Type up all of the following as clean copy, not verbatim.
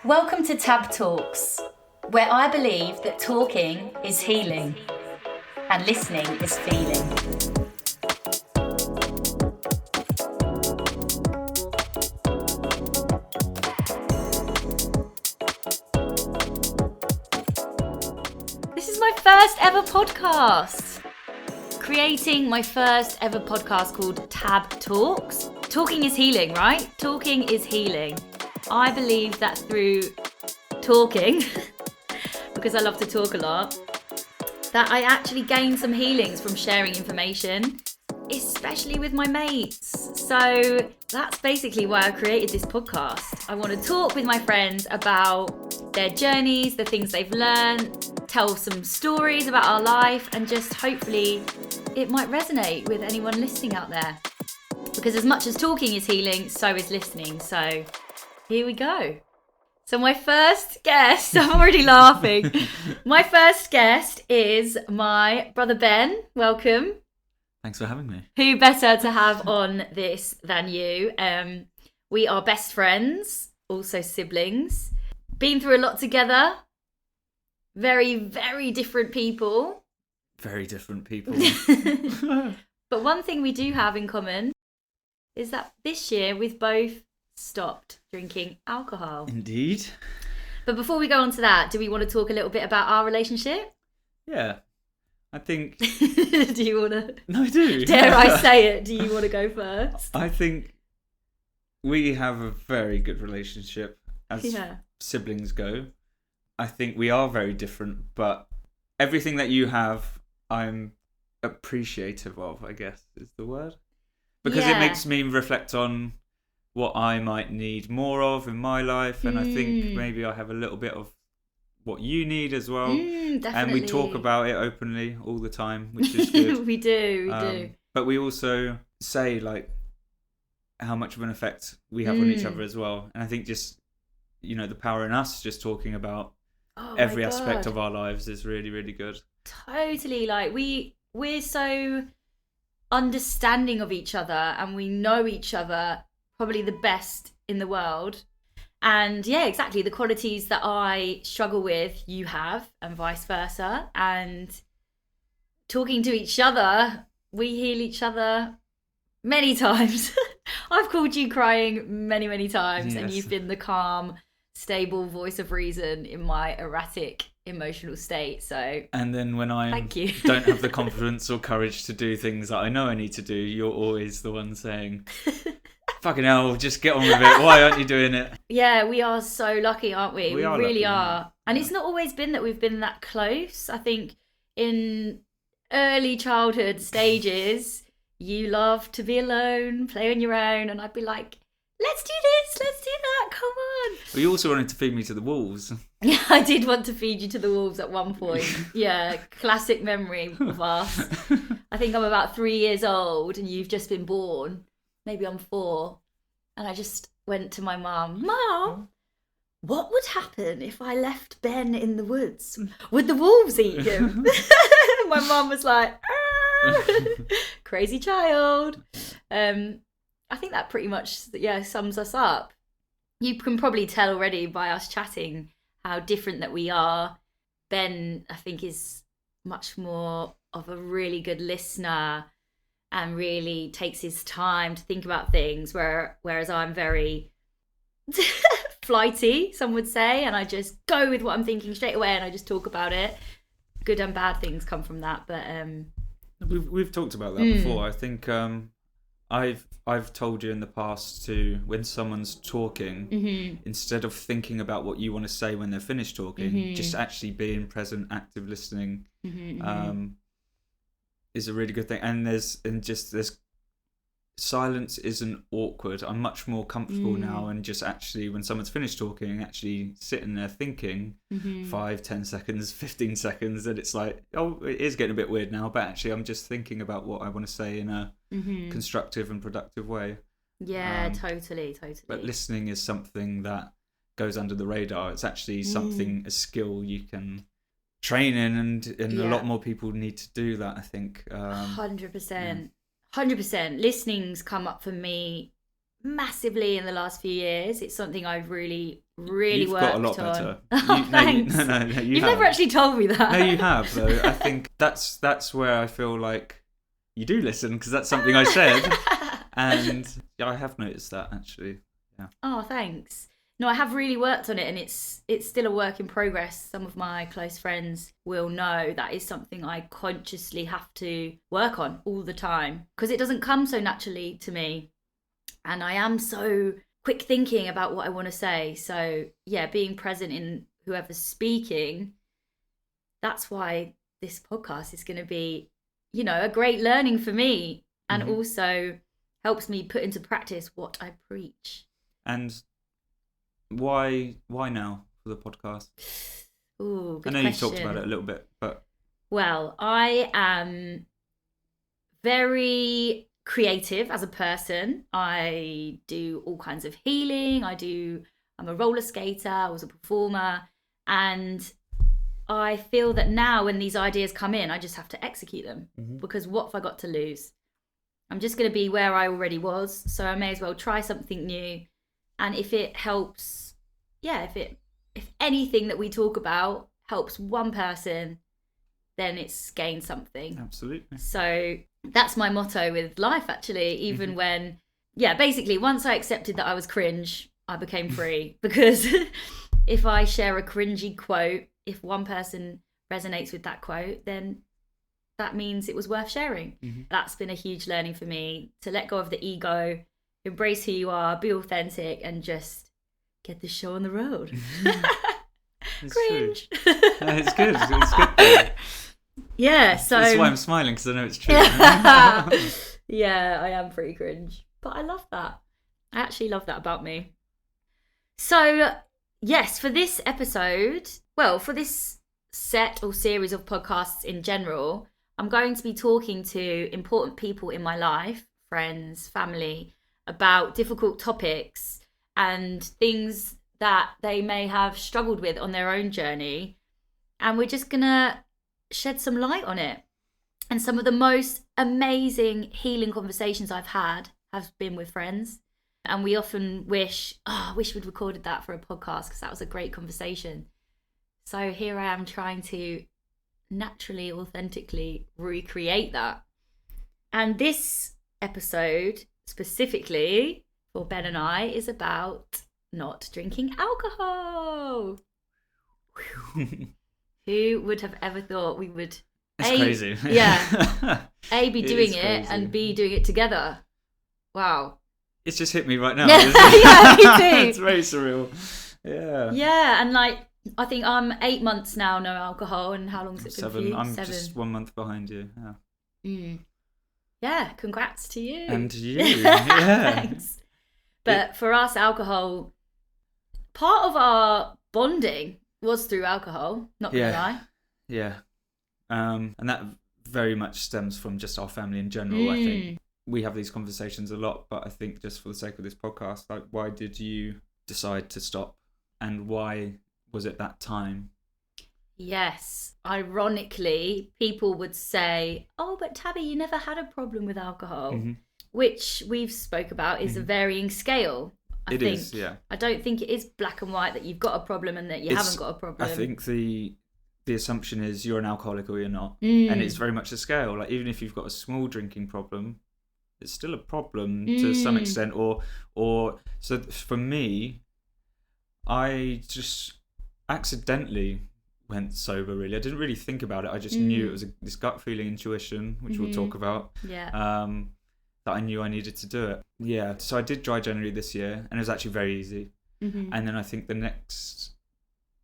Welcome to Tab Talks, where I believe that talking is healing and listening is feeling. This is my first ever podcast. Creating my first ever podcast called Tab Talks. Talking is healing, right? Talking is healing. I believe that through talking, because I love to talk a lot, that I actually gain some healings from sharing information, especially with my mates. So that's basically why I created this podcast. I want to talk with my friends about their journeys, the things they've learned, tell some stories about our life, and just hopefully it might resonate with anyone listening out there. Because as much as talking is healing, so is listening. So here we go. So my first guest, I'm already laughing. My first guest is my brother Ben. Welcome. Thanks for having me. Who better to have on this than you? We are best friends, also siblings. Been through a lot together. Very, very different people. Very different people. But one thing we do have in common is that this year we've both stopped drinking alcohol. Indeed. But before we go on to that, do we want to talk a little bit about our relationship? Yeah. I think... Do you want to... No, I do. Dare I say it? Do you want to go first? I think we have a very good relationship as siblings go. I think we are very different, but everything that you have, I'm appreciative of, I guess is the word. Because it makes me reflect on what I might need more of in my life, and I think maybe I have a little bit of what you need as well. Definitely. And we talk about it openly all the time, which is good. we do. But we also say like how much of an effect we have on each other as well. And I think just, you know, the power in us just talking about every aspect of our lives is really, really good. Totally. Like we're so understanding of each other, and we know each other probably the best in the world. And yeah, exactly, the qualities that I struggle with you have, and vice versa. And talking to each other, we heal each other many times. I've called you crying many times. Yes. And you've been the calm, stable voice of reason in my erratic emotional state. So and then when I don't have the confidence or courage to do things that I know I need to do, you're always the one saying, fucking hell, just get on with it. Why aren't you doing it? Yeah, we are so lucky, aren't we? We really lucky, are. And it's not always been that we've been that close. I think in early childhood stages, you love to be alone, play on your own, and I'd be like, let's do this, let's do that, come on. Well, you also wanted to feed me to the wolves. Yeah, I did want to feed you to the wolves at one point. Yeah, classic memory of us. I think I'm about 3 years old and you've just been born. Maybe I'm 4. And I just went to my mum, Mum, what would happen if I left Ben in the woods? Would the wolves eat him? My mum was like, crazy child. I think that pretty much sums us up. You can probably tell already by us chatting how different that we are. Ben, I think, is much more of a really good listener and really takes his time to think about things, whereas I'm very flighty, some would say, and I just go with what I'm thinking straight away and I just talk about it. Good and bad things come from that, but we've talked about that before. I think I've told you in the past to, when someone's talking, instead of thinking about what you want to say when they're finished talking, just actually being present, active listening, is a really good thing. And there's silence isn't awkward. I'm much more comfortable now, and just actually when someone's finished talking, actually sitting there thinking 5, 10 seconds, 15 seconds, and it's like, oh, it is getting a bit weird now, but actually I'm just thinking about what I want to say in a constructive and productive way. Yeah, totally. But listening is something that goes under the radar. It's actually something, a skill you can train in, and a lot more people need to do that, I think. 100%. 100%. Listening's come up for me massively in the last few years. It's something I've really worked got a lot on. better. Oh, thanks. No, You've never actually told me that. No, you have, though. I think that's where I feel like you do listen, because that's something I said. And I have noticed that, actually. Yeah. Oh, thanks. No, I have really worked on it, and it's still a work in progress. Some of my close friends will know that is something I consciously have to work on all the time, because it doesn't come so naturally to me. And I am so quick thinking about what I want to say. So, yeah, being present in whoever's speaking, that's why this podcast is going to be, a great learning for me, and also helps me put into practice what I preach. And why now for the podcast? Ooh, good I know question. you've talked about it a little bit, but... Well, I am very creative as a person. I do all kinds of healing. I'm a roller skater. I was a performer. And I feel that now when these ideas come in, I just have to execute them, because what have I got to lose? I'm just going to be where I already was. So I may as well try something new. And if it helps, if anything that we talk about helps one person, then it's gained something. Absolutely. So that's my motto with life, actually, even when, basically once I accepted that I was cringe, I became free. Because if I share a cringy quote, if one person resonates with that quote, then that means it was worth sharing. That's been a huge learning for me, to let go of the ego, embrace who you are, be authentic, and just get the show on the road. Cringe. No, it's good. It's good though. Yeah, so... That's why I'm smiling, because I know it's true. Yeah, I am pretty cringe. But I love that. I actually love that about me. So, yes, for this episode, for this set or series of podcasts in general, I'm going to be talking to important people in my life, friends, family, about difficult topics and things that they may have struggled with on their own journey. And we're just going to shed some light on it. And some of the most amazing healing conversations I've had have been with friends. And we often wish we'd recorded that for a podcast, because that was a great conversation. So here I am trying to naturally, authentically recreate that. And this episode specifically for Ben and I is about not drinking alcohol. Who would have ever thought we would... It's crazy. Yeah. A, be doing it, crazy. and B, doing it together. Wow. It's just hit me right now. Yeah, yeah, me too. It's very surreal. Yeah. Yeah, and I think I'm 8 months now, no alcohol, and how long's it been for you? I'm 7. just 1 month behind you. Yeah. Yeah, congrats to you. And to you. Yeah. Thanks. But for us, alcohol, part of our bonding was through alcohol, not gonna lie. Yeah. And that very much stems from just our family in general, I think. We have these conversations a lot, but I think just for the sake of this podcast, why did you decide to stop, and why was it that time? Yes. Ironically, people would say, oh, but Tabby, you never had a problem with alcohol, which we've spoke about is a varying scale. I think. Yeah. I don't think it is black and white that you've got a problem and that you haven't got a problem. I think the assumption is you're an alcoholic or you're not. And it's very much a scale. Like, even if you've got a small drinking problem, it's still a problem to some extent. Or so for me, I just accidentally went sober, really. I didn't really think about it. I just knew it was this gut feeling, intuition, which we'll talk about. Yeah. That I knew I needed to do it. Yeah. So I did dry January this year, and it was actually very easy. And then I think the next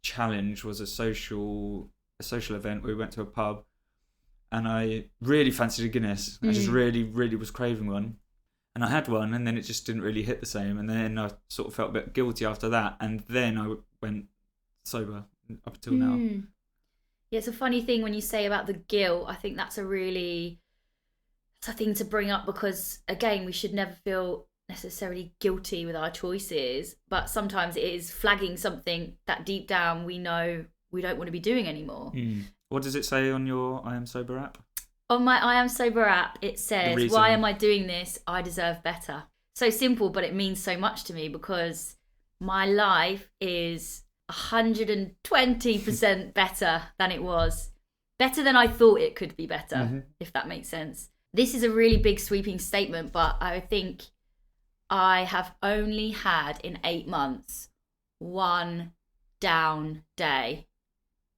challenge was a social event where we went to a pub, and I really fancied a Guinness. I just really, really was craving one. And I had one, and then it just didn't really hit the same. And then I sort of felt a bit guilty after that. And then I went sober up until now. Yeah, it's a funny thing when you say about the guilt. I think that's a thing to bring up, because, again, we should never feel necessarily guilty with our choices. But sometimes it is flagging something that deep down we know we don't want to be doing anymore. What does it say on your I Am Sober app? On my I Am Sober app, it says, why am I doing this? I deserve better. so simple, but it means so much to me because my life is 120% better than it was. Better than I thought it could be better, if that makes sense. This is a really big sweeping statement, but I think I have only had in 8 months one down day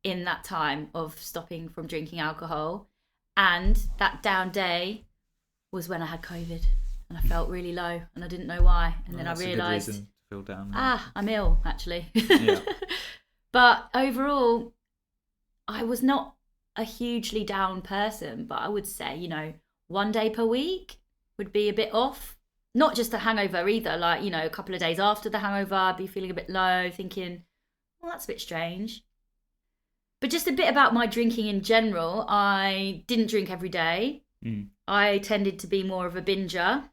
in that time of stopping from drinking alcohol. And that down day was when I had COVID and I felt really low and I didn't know why. And then I realised, to feel down. I'm ill actually. Yeah. But overall, I was not a hugely down person, but I would say, you know, 1 day per week would be a bit off. Not just a hangover either, like, you know, a couple of days after the hangover, I'd be feeling a bit low, thinking, well, that's a bit strange. But just a bit about my drinking in general. I didn't drink every day. I tended to be more of a binger.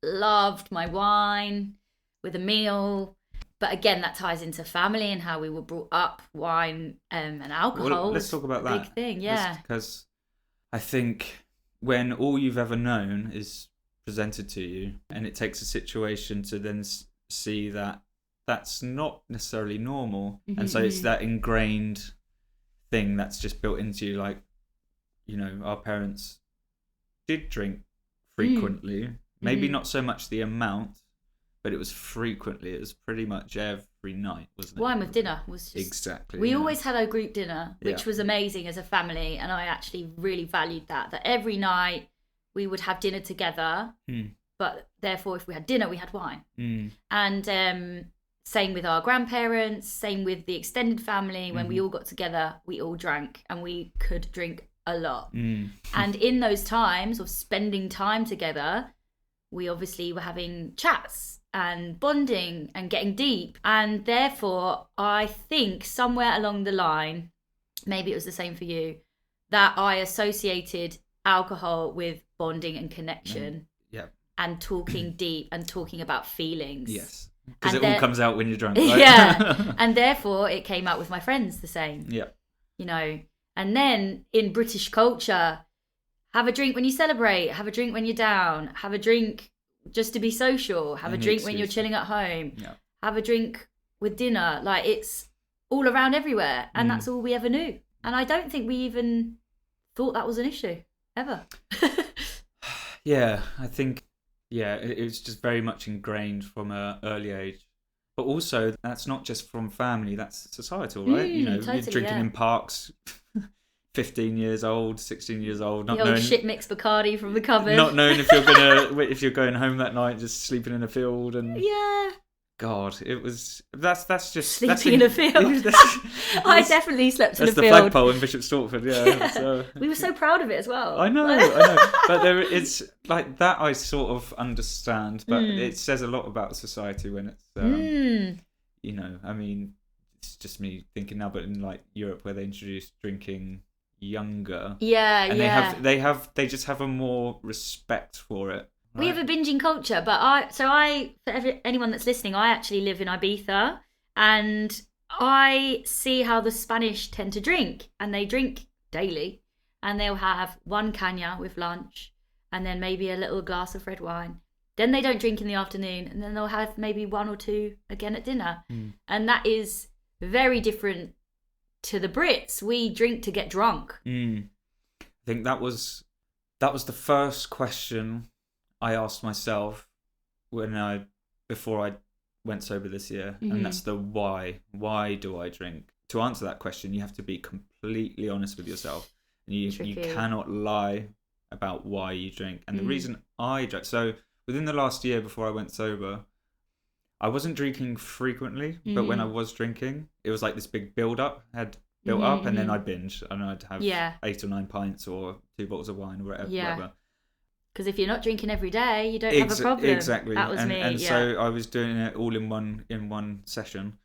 Loved my wine with a meal. But again, that ties into family and how we were brought up. Wine and alcohol. Well, let's talk about that. Big thing, yeah. Because I think when all you've ever known is presented to you, and it takes a situation to then see that that's not necessarily normal, and so it's that ingrained thing that's just built into you. Like, you know, our parents did drink frequently, maybe not so much the amount, but it was frequently. It was pretty much every night, wasn't it? Wine with dinner was just... Exactly. We always had a group dinner, which was amazing as a family, and I actually really valued that every night we would have dinner together, but therefore if we had dinner, we had wine. And same with our grandparents, same with the extended family. When we all got together, we all drank, and we could drink a lot. And in those times of spending time together, we obviously were having chats and bonding and getting deep. And therefore, I think somewhere along the line, maybe it was the same for you, that I associated alcohol with bonding and connection. And talking deep and talking about feelings. Yes. Because it all comes out when you're drunk, right? Yeah. And therefore, it came out with my friends the same. Yeah. You know, and then in British culture, have a drink when you celebrate, have a drink when you're down, have a drink just to be social, have a drink when you're chilling at home, have a drink with dinner. Like, it's all around everywhere. And that's all we ever knew. And I don't think we even thought that was an issue, ever. Yeah, I think, it was just very much ingrained from an early age. But also, that's not just from family, that's societal, right? You know, totally, you're drinking in parks, 15 years old, 16 years old, not the old knowing, shit mix Bacardi from the cupboard. Not knowing if you're going home that night, just sleeping in a field, and God, that's just sleeping in a field. I definitely slept in a field. That's the flagpole in Bishop Stortford. Yeah. So we were so proud of it as well. I know. But it's like that. I sort of understand, but it says a lot about society when it's, you know, I mean, it's just me thinking now, but in like Europe where they introduced drinking younger, and they just have a more respect for it. Right. We have a binging culture, but for anyone that's listening, I actually live in Ibiza, and I see how the Spanish tend to drink, and they drink daily, and they'll have one caña with lunch, and then maybe a little glass of red wine. Then they don't drink in the afternoon, and then they'll have maybe one or two again at dinner, and that is very different to the Brits. We drink to get drunk. I think that was the first question I asked myself before I went sober this year, and that's the why. Why do I drink? To answer that question, you have to be completely honest with yourself, and you cannot lie about why you drink. And the reason I drank, so within the last year before I went sober, I wasn't drinking frequently, but when I was drinking, it was like this big build up had built up, and then I'd binge, and I'd have 8 or 9 pints or 2 bottles of wine or whatever. Because if you're not drinking every day, you don't have a problem. Exactly. That was me. And so I was doing it all in one session,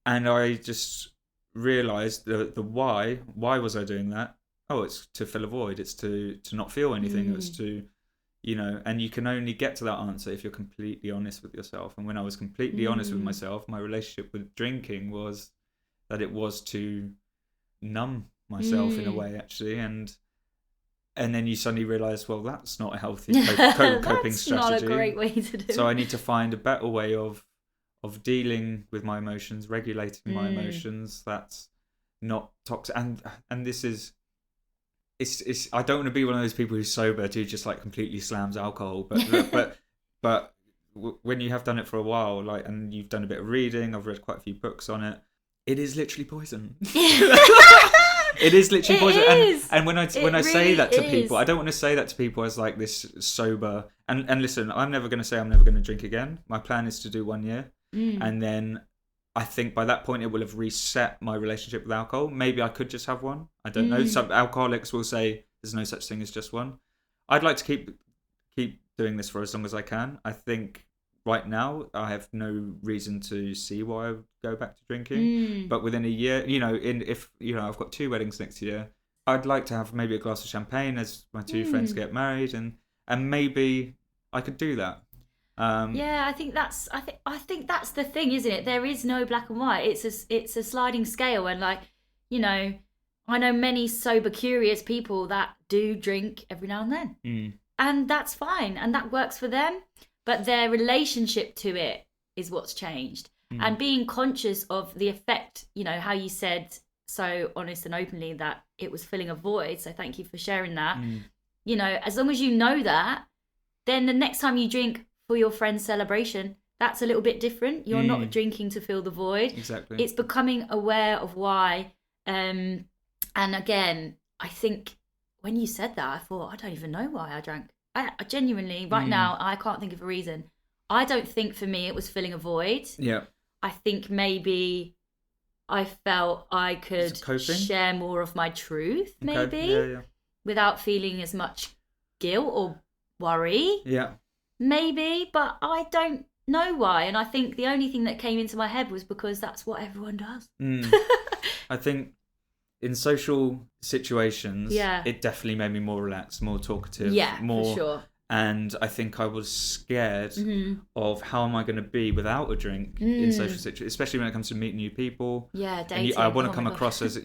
and I just realised the why. Why was I doing that? Oh, it's to fill a void. It's to not feel anything. It's to, you know. And you can only get to that answer if you're completely honest with yourself. And when I was completely honest with myself, my relationship with drinking was that it was to numb myself in a way, actually, and And then you suddenly realise, well, that's not a healthy coping strategy. That's not a great way to do it. So I need to find a better way of dealing with my emotions, regulating my emotions. That's not toxic. And this is, it's. I don't want to be one of those people who's sober who just like completely slams alcohol. But when you have done it for a while, like, and you've done a bit of reading, I've read quite a few books on it. It is literally poison. It is literally poison. And when I say that to people, I don't want to say that to people as like this sober. And listen, I'm never going to say I'm never going to drink again. My plan is to do 1 year. And then I think by that point it will have reset my relationship with alcohol. Maybe I could just have one. I don't know. Some alcoholics will say there's no such thing as just one. I'd like to keep doing this for as long as I can. I think right now I have no reason to see why I would go back to drinking. But within a year, if I've got 2 weddings next year, I'd like to have maybe a glass of champagne as my 2 friends get married, and maybe I could do that. I think that's the thing, isn't it? There is no black and white. It's a sliding scale, and like, I know many sober curious people that do drink every now and then, and that's fine, and that works for them. But their relationship to it is what's changed, and being conscious of the effect. How you said so honest and openly that it was filling a void. So thank you for sharing that. As long as you know that, then the next time you drink for your friend's celebration, that's a little bit different. You're not drinking to fill the void. Exactly. It's becoming aware of why. And again, I think when you said that, I thought, I don't even know why I drank. I genuinely, right now, I can't think of a reason. I don't think for me it was filling a void. Yeah. I think maybe I felt I could share more of my truth, maybe, without feeling as much guilt or worry. Yeah. Maybe, but I don't know why. And I think the only thing that came into my head was because that's what everyone does. I think in social situations, it definitely made me more relaxed, more talkative. Yeah, more, for sure. And I think I was scared of how am I going to be without a drink in social situations, especially when it comes to meeting new people. Yeah, dating. I want to come across as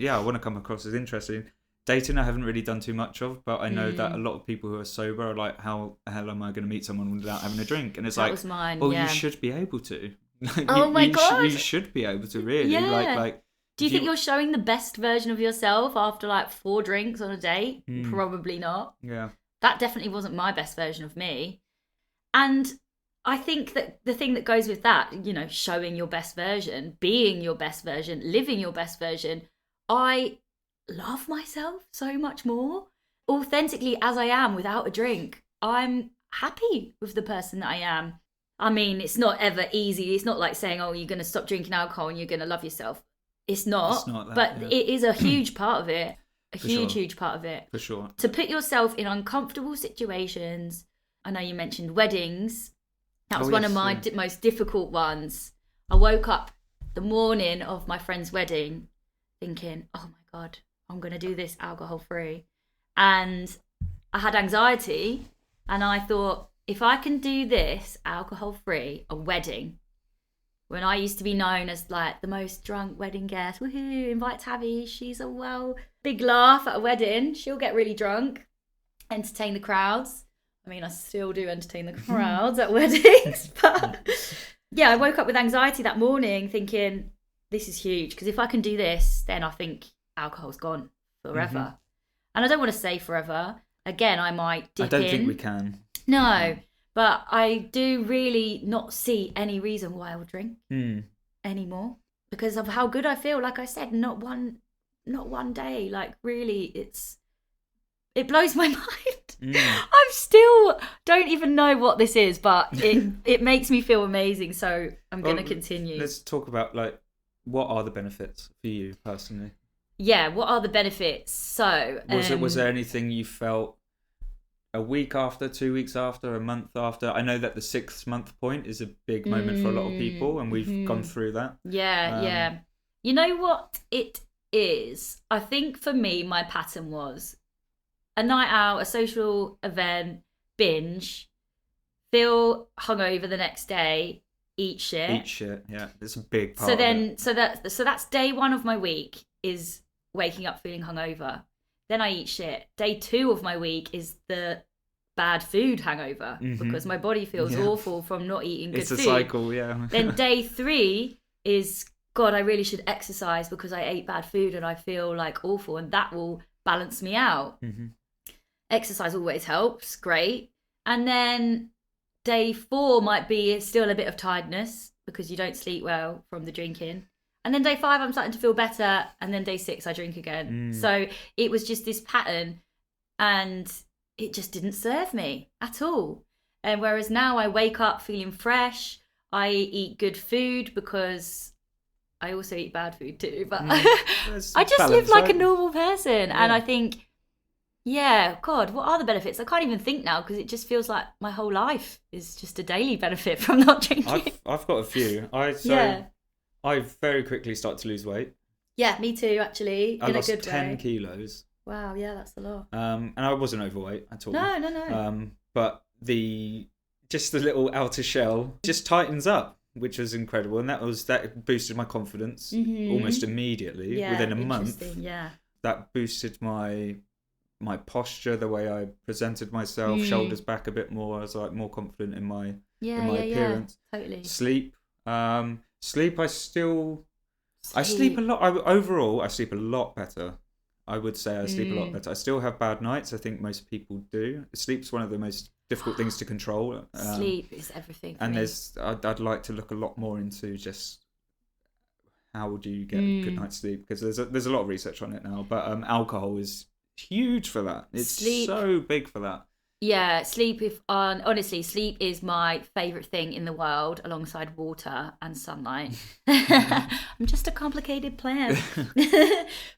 interesting. Dating I haven't really done too much of, but I know that a lot of people who are sober are like, how the hell am I going to meet someone without having a drink? And it's that was mine, you should be able to. God. You should be able to, really. Yeah. Like, do you think you're showing the best version of yourself after like 4 drinks on a date? Probably not. Yeah. That definitely wasn't my best version of me. And I think that the thing that goes with that, showing your best version, being your best version, living your best version, I love myself so much more authentically as I am without a drink. I'm happy with the person that I am. I mean, it's not ever easy. It's not like saying, oh, you're going to stop drinking alcohol and you're going to love yourself. It's not that, but it is a huge part of it. Huge part of it. For sure. To put yourself in uncomfortable situations. I know you mentioned weddings. That was one of my most difficult ones. I woke up the morning of my friend's wedding thinking, oh my God, I'm going to do this alcohol free. And I had anxiety, and I thought, if I can do this alcohol free, a wedding, when I used to be known as like the most drunk wedding guest, woohoo, invite Tabby, she's a big laugh at a wedding, she'll get really drunk, entertain the crowds. I mean, I still do entertain the crowds at weddings, but yeah, I woke up with anxiety that morning thinking, this is huge, because if I can do this, then I think alcohol's gone forever. And I don't want to say forever. Again, I might dip in. I don't think we can. No, but I do really not see any reason why I would drink anymore, because of how good I feel. Like I said, not one day. Like really, it blows my mind. I'm still don't even know what this is, but it makes me feel amazing. So I'm going to continue. Let's talk about like, what are the benefits for you personally? Yeah, what are the benefits? So was there anything you felt a week after, 2 weeks after, a month after? I know that the 6 month point is a big moment for a lot of people, and we've gone through that. Yeah. You know what it is? I think for me, my pattern was a night out, a social event, binge, feel hungover the next day, eat shit, yeah. It's a big part of it. So that's day 1 of my week is waking up feeling hungover. then I eat shit. Day 2 of my week is the bad food hangover because my body feels awful from not eating good food. It's a cycle, yeah. Then day 3 is, God, I really should exercise because I ate bad food and I feel like awful, and that will balance me out. Exercise always helps, great. And then day 4 might be still a bit of tiredness because you don't sleep well from the drinking. And then day 5, I'm starting to feel better. And then day 6, I drink again. So it was just this pattern, and it just didn't serve me at all. And whereas now I wake up feeling fresh, I eat good food because I also eat bad food too. But I just live like a normal person. And I think, God, what are the benefits? I can't even think now because it just feels like my whole life is just a daily benefit from not drinking. I've got a few. I very quickly start to lose weight. Yeah, me too, actually. I lost 10 kilos. Wow, yeah, that's a lot. And I wasn't overweight at all. No. But the little outer shell just tightens up, which was incredible, and that boosted my confidence almost immediately within a month. Yeah, that boosted my posture, the way I presented myself, shoulders back a bit more. I was like more confident in my appearance. Totally. Sleep. I sleep a lot. Overall, I sleep a lot better. I would say I sleep a lot better. I still have bad nights. I think most people do. Sleep's one of the most difficult things to control. Sleep is everything for and me. I'd like to look a lot more into just how do you get a good night's sleep, because there's a lot of research on it now. But alcohol is huge for that. It's so big for that. Yeah, sleep honestly, sleep is my favourite thing in the world alongside water and sunlight. I'm just a complicated plant.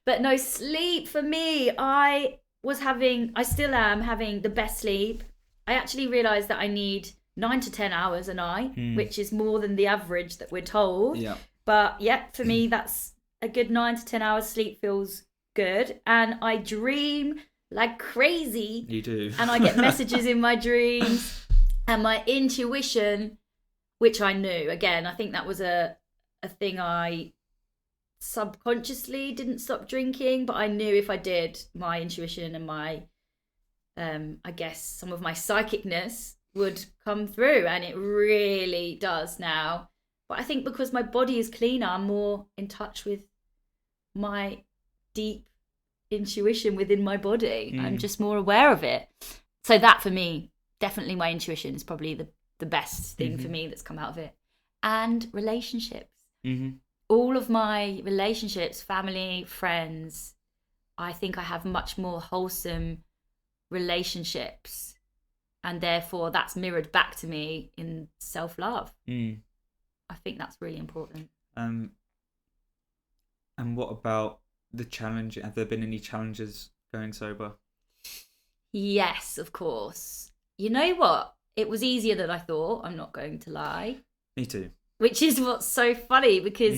But no, sleep for me, I still am having the best sleep. I actually realised that I need 9 to 10 hours a night, which is more than the average that we're told. Yeah. But yeah, for me, that's a good 9 to 10 hours sleep feels good. And I dream like crazy. You do. And I get messages in my dreams, and my intuition, which I knew, again, I think that was a thing I subconsciously didn't stop drinking, but I knew if I did, my intuition and my I guess some of my psychicness would come through, and it really does now. But I think because my body is cleaner, I'm more in touch with my deep intuition within my body. I'm just more aware of it. So that for me, definitely my intuition is probably the best thing for me that's come out of it. And relationships. All of my relationships, family, friends, I think I have much more wholesome relationships, and therefore that's mirrored back to me in self-love. I think that's really important. And what about the challenge? Have there been any challenges going sober? Yes, of course. You know what? It was easier than I thought. I'm not going to lie. Me too. Which is what's so funny, because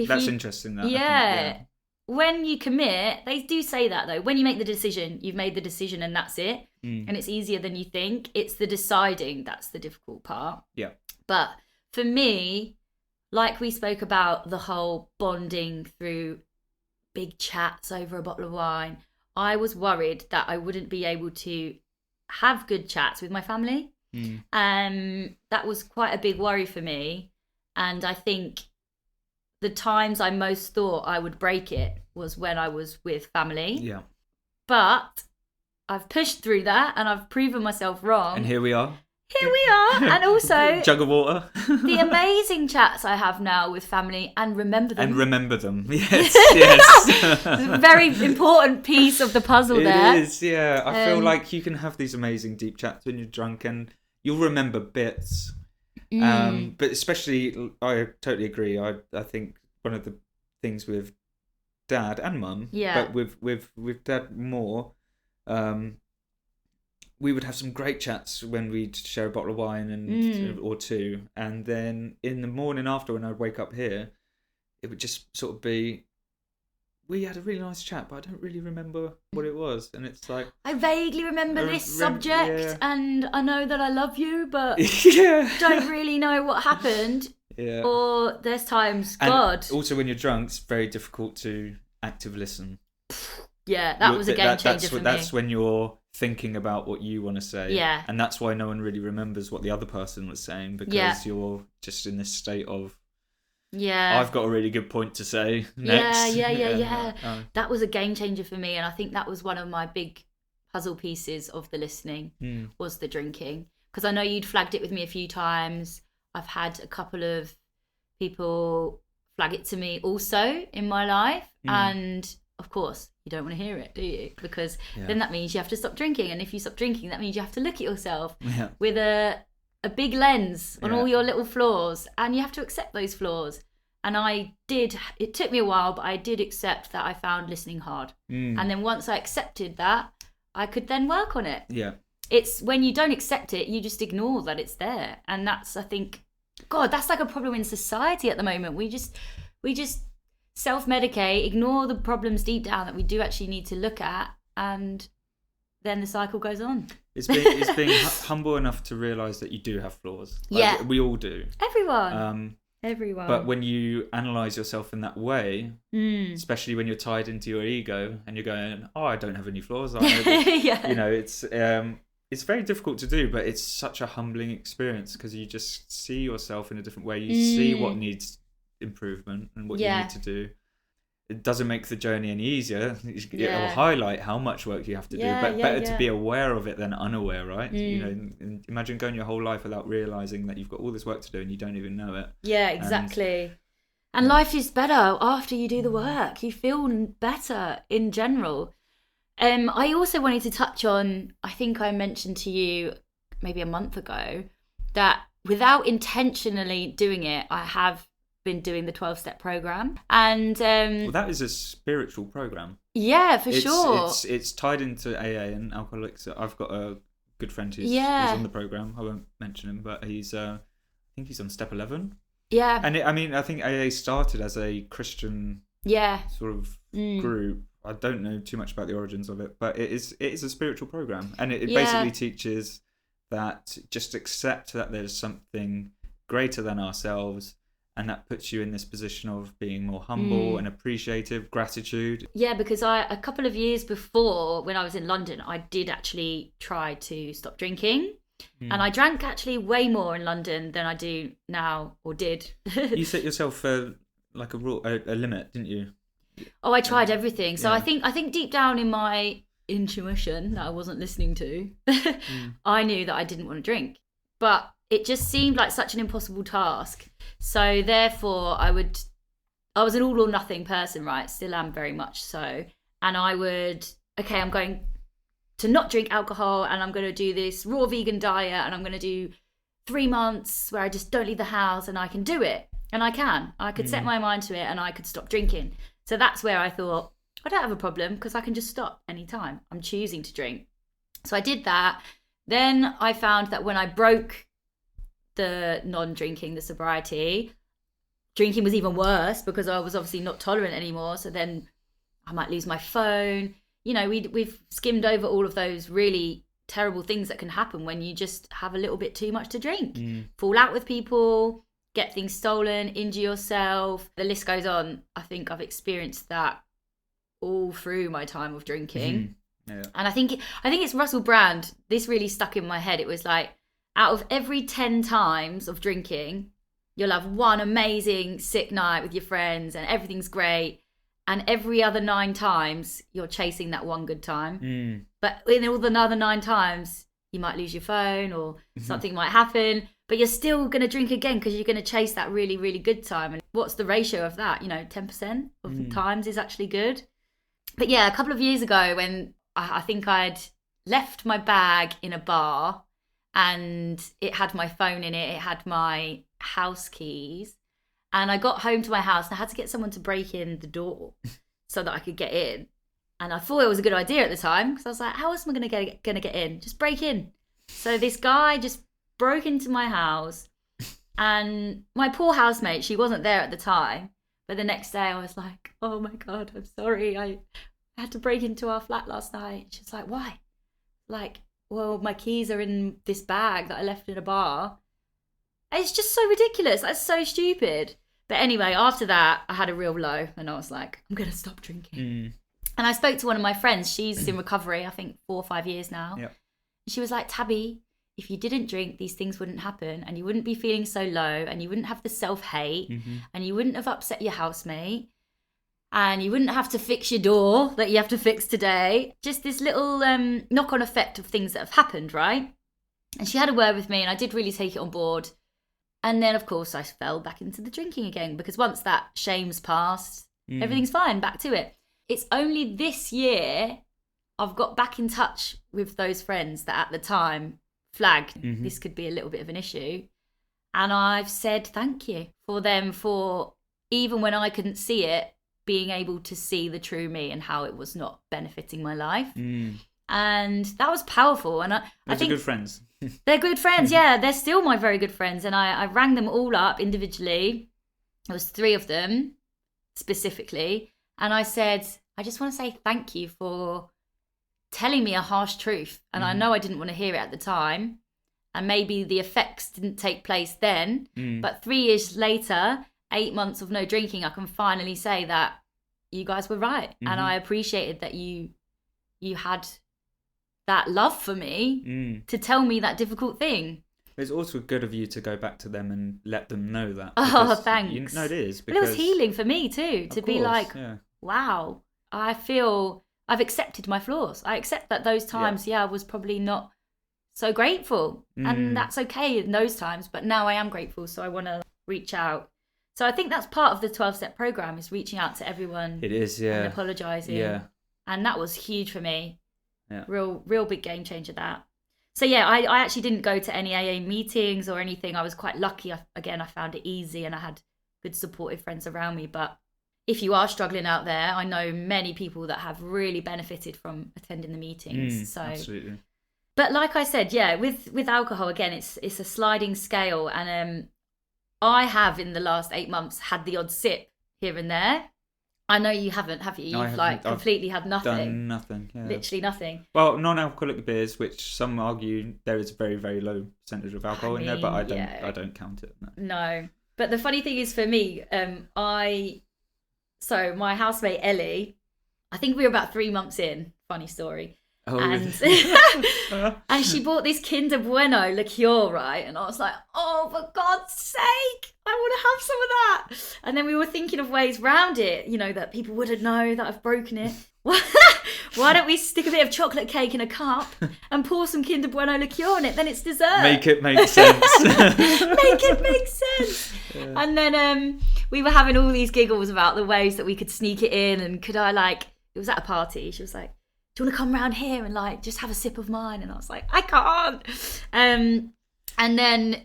that's interesting. That yeah. When you commit, they do say that though. When you make the decision, you've made the decision and that's it. And it's easier than you think. It's the deciding that's the difficult part. Yeah. But for me, like we spoke about the whole bonding through big chats over a bottle of wine, I was worried that I wouldn't be able to have good chats with my family. That was quite a big worry for me. And I think the times I most thought I would break it was when I was with family. Yeah. But I've pushed through that and I've proven myself wrong. And here we are. Here we are. And also jug of water. The amazing chats I have now with family, and remember them. Yes, yes. It's a very important piece of the puzzle there. It is, yeah. I feel like you can have these amazing deep chats when you're drunk and you'll remember bits. But especially, I totally agree. I think one of the things with dad and mum, but with dad more, we would have some great chats when we'd share a bottle of wine and or two, and then in the morning after, when I'd wake up here, it would just sort of be, we had a really nice chat, but I don't really remember what it was. And it's like, I vaguely remember this subject, and I know that I love you, but don't really know what happened. Yeah. Or there's times, and God. Also, when you're drunk, it's very difficult to active listen. Yeah, that was a game changer for me. That's when you're thinking about what you want to say. Yeah. And that's why no one really remembers what the other person was saying, because you're just in this state of, I've got a really good point to say next. Yeah. That was a game changer for me. And I think that was one of my big puzzle pieces of the listening was the drinking. Because I know you'd flagged it with me a few times. I've had a couple of people flag it to me also in my life. And of course, you don't want to hear it, do you? Because then that means you have to stop drinking. And if you stop drinking, that means you have to look at yourself with a big lens on all your little flaws. And you have to accept those flaws. And I did. It took me a while, but I did accept that I found listening hard. And then once I accepted that, I could then work on it. Yeah. It's when you don't accept it, you just ignore that it's there. And that's, I think, God, that's like a problem in society at the moment. We just self-medicate, ignore the problems deep down that we do actually need to look at, and then the cycle goes on. It's being humble enough to realise that you do have flaws. We all do. Everyone. But when you analyse yourself in that way, especially when you're tied into your ego and you're going, I don't have any flaws. I know it's very difficult to do, but it's such a humbling experience because you just see yourself in a different way. You see what needs improvement and what you need to do. It doesn't make the journey any easier. It will highlight how much work you have to do, but better to be aware of it than unaware, right? And imagine going your whole life without realising that you've got all this work to do and you don't even know it. Yeah, exactly. And life is better after you do the work. You feel better in general. I also wanted to touch on, I think I mentioned to you maybe a month ago, that without intentionally doing it, I have been doing the 12-step program. And well, that is a spiritual program. Yeah, for sure. It's tied into AA and Alcoholics. I've got a good friend who's on the program. I won't mention him, but I think he's on step 11. Yeah. And I think AA started as a Christian sort of group. I don't know too much about the origins of it, but it is a spiritual program, and it basically teaches that just accept that there's something greater than ourselves, and that puts you in this position of being more humble and appreciative, gratitude. Yeah, because a couple of years before, when I was in London, I did actually try to stop drinking. And I drank actually way more in London than I do now, or did. You set yourself like a rule, a limit, didn't you? Oh, I tried everything. So I think deep down in my intuition that I wasn't listening to, I knew that I didn't want to drink. But it just seemed like such an impossible task. So therefore, I was an all or nothing person, right? Still am very much so. And I'm going to not drink alcohol, and I'm going to do this raw vegan diet, and I'm going to do 3 months where I just don't leave the house, and I can do it. And I could set my mind to it, and I could stop drinking. So that's where I thought, I don't have a problem because I can just stop anytime I'm choosing to drink. So I did that. Then I found that when I broke the non-drinking, the sobriety, drinking was even worse because I was obviously not tolerant anymore. So then I might lose my phone. You know, we've skimmed over all of those really terrible things that can happen when you just have a little bit too much to drink. Fall out with people, get things stolen, injure yourself. The list goes on. I think I've experienced that all through my time of drinking. And I think it's Russell Brand. This really stuck in my head. It was like, out of every 10 times of drinking, you'll have one amazing sick night with your friends and everything's great. And every other 9 times, you're chasing that one good time. But in all the other 9 times, you might lose your phone or something might happen. But you're still going to drink again because you're going to chase that really, really good time. And what's the ratio of that? 10% of the times is actually good. But yeah, a couple of years ago when I think I'd left my bag in a bar and it had my phone in it, it had my house keys. And I got home to my house and I had to get someone to break in the door so that I could get in. And I thought it was a good idea at the time because I was like, how else am I going to get in? Just break in. So this guy just broke into my house, and my poor housemate, she wasn't there at the time, but the next day I was like, oh my God, I'm sorry, I had to break into our flat last night. She's like, why? Like, well, my keys are in this bag that I left in a bar. It's just so ridiculous. That's so stupid. But anyway, after that I had a real low and I was like, I'm gonna stop drinking. And I spoke to one of my friends. She's in recovery, I think 4 or 5 years now. Yep. She was like, Tabby, if you didn't drink, these things wouldn't happen, and you wouldn't be feeling so low, and you wouldn't have the self-hate, and you wouldn't have upset your housemate, and you wouldn't have to fix your door that you have to fix today. Just this little knock-on effect of things that have happened, right? And she had a word with me, and I did really take it on board. And then, of course, I fell back into the drinking again, because once that shame's passed, everything's fine, back to it. It's only this year I've got back in touch with those friends that at the time flagged this could be a little bit of an issue. And I've said thank you for them, for even when I couldn't see it, being able to see the true me and how it was not benefiting my life. And that was powerful. And I think good friends. They're good friends, yeah. They're still my very good friends. And I rang them all up individually. There was 3 of them specifically. And I said, I just want to say thank you for telling me a harsh truth. And I know I didn't want to hear it at the time. And maybe the effects didn't take place then. But 3 years later, 8 months of no drinking, I can finally say that you guys were right. And I appreciated that you had that love for me to tell me that difficult thing. It's also good of you to go back to them and let them know that. Oh, thanks. No, it is. But it was healing for me too, to be like, wow, I feel I've accepted my flaws. I accept that those times, I was probably not so grateful. And that's okay in those times. But now I am grateful. So I want to reach out. So I think that's part of the 12-step program, is reaching out to everyone. It is, yeah. And apologising. Yeah. And that was huge for me. Yeah. Real big game changer, that. So yeah, I actually didn't go to any AA meetings or anything. I was quite lucky. I found it easy and I had good supportive friends around me. But if you are struggling out there, I know many people that have really benefited from attending the meetings. So absolutely. But like I said, yeah, with alcohol, again, it's a sliding scale. And I have, in the last 8 months, had the odd sip here and there. I know you haven't, have you? You've completely had nothing. Done nothing. Yeah. Literally nothing. Well, non-alcoholic beers, which some argue there is a very, very low percentage of alcohol in there, but I don't count it. No. But the funny thing is, for me, so my housemate Ellie, I think we were about 3 months in. Funny story. Oh, and she bought this Kinder Bueno liqueur, right? And I was like, oh, for God's sake, I want to have some of that. And then we were thinking of ways around it, that people wouldn't know that I've broken it. Why don't we stick a bit of chocolate cake in a cup and pour some Kinder Bueno liqueur on it? Then it's dessert. Make it make sense. Make it make sense. Yeah. And then we were having all these giggles about the ways that we could sneak it in. And could I it was at a party. She was like, do you want to come around here and just have a sip of mine? And I was like, I can't. And then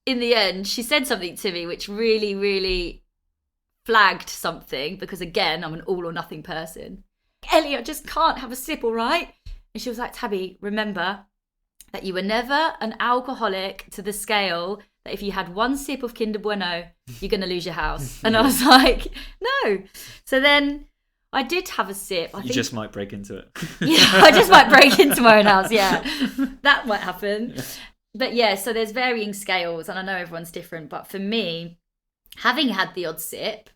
in the end, she said something to me which really, really flagged something, because again, I'm an all or nothing person. Ellie, I just can't have a sip, all right? And she was like, Tabby, remember that you were never an alcoholic to the scale that if you had 1 sip of Kinder Bueno, you're going to lose your house. And I was like, no. So then I did have a sip. I think just might break into it. Yeah, I just might break into my own house. Yeah, that might happen. But yeah, so there's varying scales, and I know everyone's different. But for me, having had the odd sip,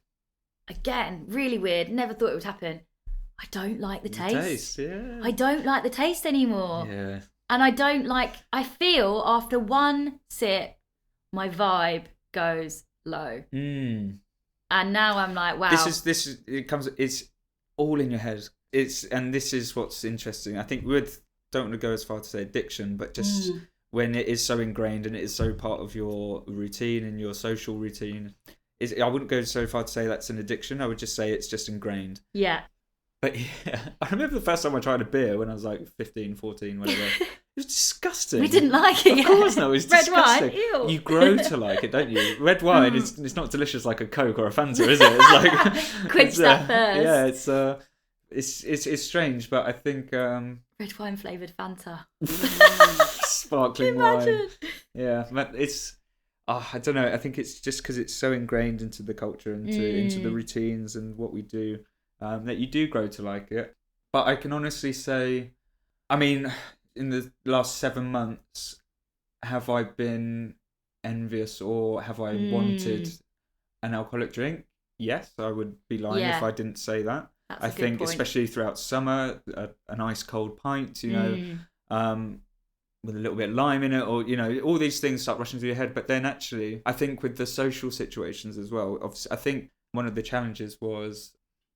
again, really weird. Never thought it would happen. I don't like the taste. Yeah. I don't like the taste anymore. Yeah. And I feel after 1 sip, my vibe goes low. And now I'm like, wow. It's all in your head. And this is what's interesting. I think don't want to go as far to say addiction, but just when it is so ingrained and it is so part of your routine and your social routine, I wouldn't go so far to say that's an addiction. I would just say it's just ingrained. Yeah. But yeah, I remember the first time I tried a beer when I was like 15, 14, whatever. It was disgusting. We didn't like it. Of course not. It was disgusting. Red wine. Ew. You grow to like it, don't you? Red wine it's not delicious like a Coke or a Fanta, is it? It's like quench that thirst. Yeah, it's strange, but I think red wine flavoured Fanta. Sparkling wine. Yeah, but it's I don't know. I think it's just because it's so ingrained into the culture and into the routines and what we do that you do grow to like it. But I can honestly say, I mean, in the last 7 months, have I been envious or have I wanted an alcoholic drink? Yes, I would be lying if I didn't say that. That's I think especially throughout summer, an ice cold pint, with a little bit of lime in it, or all these things start rushing through your head. But then actually, I think with the social situations as well, obviously, I think one of the challenges was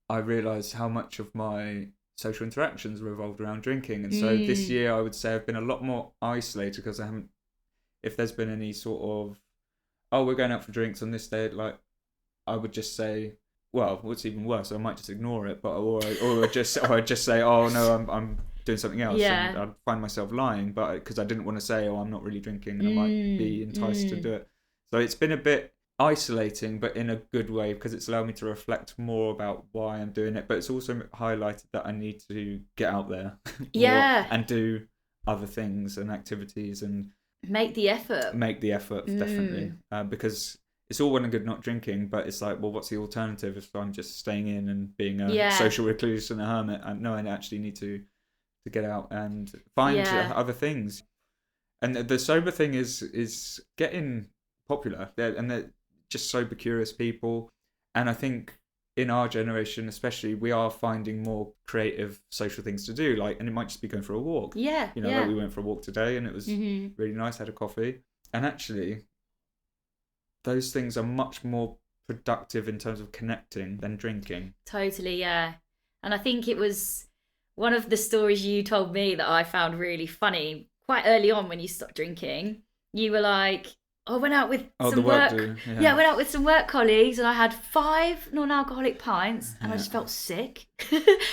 I realised how much of my social interactions revolved around drinking, and so this year I would say I've been a lot more isolated because I haven't. If there's been any sort of, oh, we're going out for drinks on this day, like I would just say, well, what's even worse, I might just ignore it, but or I'd just say, oh no, I'm doing something else, and I'd find myself lying, but because I didn't want to say, oh, I'm not really drinking, and I might be enticed to do it. So it's been a bit isolating, but in a good way, because it's allowed me to reflect more about why I'm doing it. But it's also highlighted that I need to get out there, and do other things and activities and make the effort. Definitely, because it's all well and good not drinking, but it's like, well, what's the alternative if I'm just staying in and being a social recluse and a hermit? I actually need to get out and find other things. And the sober thing is getting popular, and they're just sober curious people. And I think in our generation especially, we are finding more creative social things to do, and it might just be going for a walk. Like we went for a walk today and it was really nice, had a coffee, and actually those things are much more productive in terms of connecting than drinking. Totally, yeah. And I think it was one of the stories you told me that I found really funny quite early on when you stopped drinking. You were like, I went out with some work. I went out with some work colleagues and I had 5 non-alcoholic pints and I just felt sick.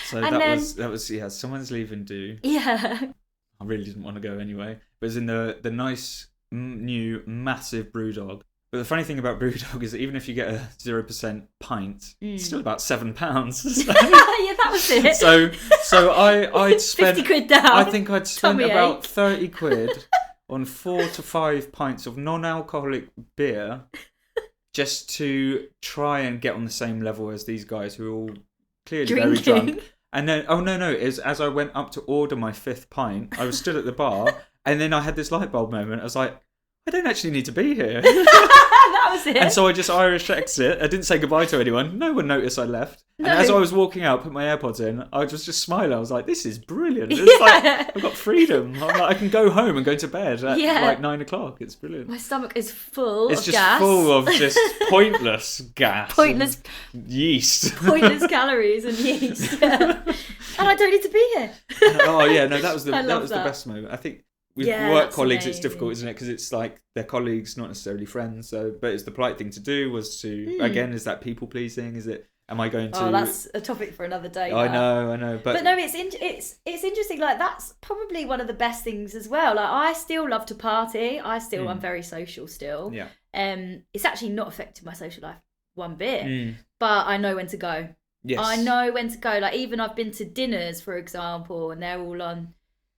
So that was someone's leaving do. Yeah. I really didn't want to go anyway. But it was in the nice new massive Brewdog. But the funny thing about Brewdog is that even if you get a 0% pint, it's still about £7. So, yeah, that was it. So I'd spent 50 quid down. I think I'd spent about 30 quid on 4 to 5 pints of non-alcoholic beer just to try and get on the same level as these guys who are all clearly very drunk. And then, as I went up to order my 5th pint, I was stood at the bar and then I had this light bulb moment. I was like, I don't actually need to be here. That was it. And so I just Irish exit. I didn't say goodbye to anyone. No one noticed I left. No. And as I was walking out, put my AirPods in, I was just smiling. I was like, this is brilliant. It's like, I've got freedom. I can go home and go to bed at like 9 o'clock. It's brilliant. My stomach is full of gas. It's just full of just pointless gas. Pointless yeast. Pointless calories and yeast. And I don't need to be here. That was the best moment. I think with work colleagues, it's difficult, isn't it? Because it's like they're colleagues, not necessarily friends. So, but it's the polite thing to do was to again, is that people pleasing? Is it? Am I going to? Oh, that's a topic for another day. I know. But no, it's interesting. Like that's probably one of the best things as well. Like I still love to party. I'm very social still. Yeah. It's actually not affected my social life one bit. But I know when to go. Yes. I know when to go. Like even I've been to dinners, for example, and they're all on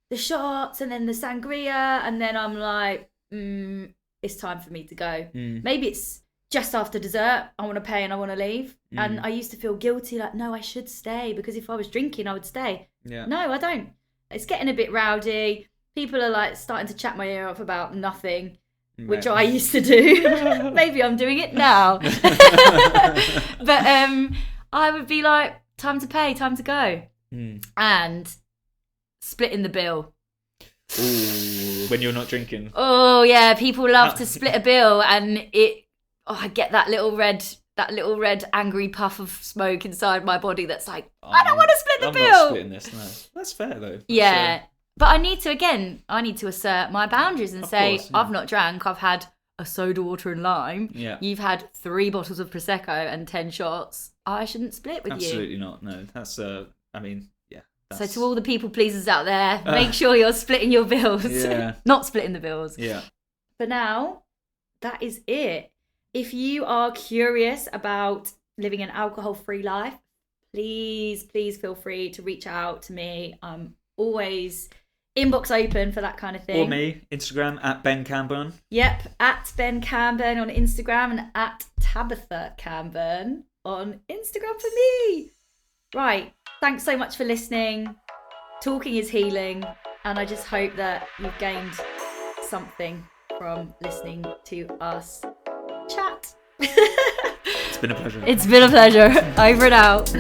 the shots and then the sangria, and then I'm like, it's time for me to go. Maybe it's just after dessert, I want to pay and I want to leave. And I used to feel guilty, like, no, I should stay, because if I was drinking, I would stay. Yeah. No, I don't. It's getting a bit rowdy. People are like starting to chat my ear off about nothing, which I used to do. Maybe I'm doing it now. But I would be like, time to pay, time to go. And splitting the bill. Ooh, when you're not drinking. Oh yeah, people love to split a bill, and I get that little red angry puff of smoke inside my body that's like, I don't want to split the bill. I'm not splitting this, no. That's fair though. Yeah. But I need to assert my boundaries and say, I've not drank, I've had a soda water and lime. Yeah. You've had 3 bottles of Prosecco and 10 shots. I shouldn't split with you. Absolutely not, no. That's so to all the people pleasers out there, make sure you're splitting your bills. Yeah. Not splitting the bills. Yeah. For now, that is it. If you are curious about living an alcohol-free life, please feel free to reach out to me. I'm always inbox open for that kind of thing. Or me, Instagram at Ben Camburn. Yep, at Ben Camburn on Instagram and at Tabitha Camburn on Instagram for me. Right. Thanks so much for listening. Talking is healing, and I just hope that you've gained something from listening to us chat. It's been a pleasure. It's been a pleasure. Over and out.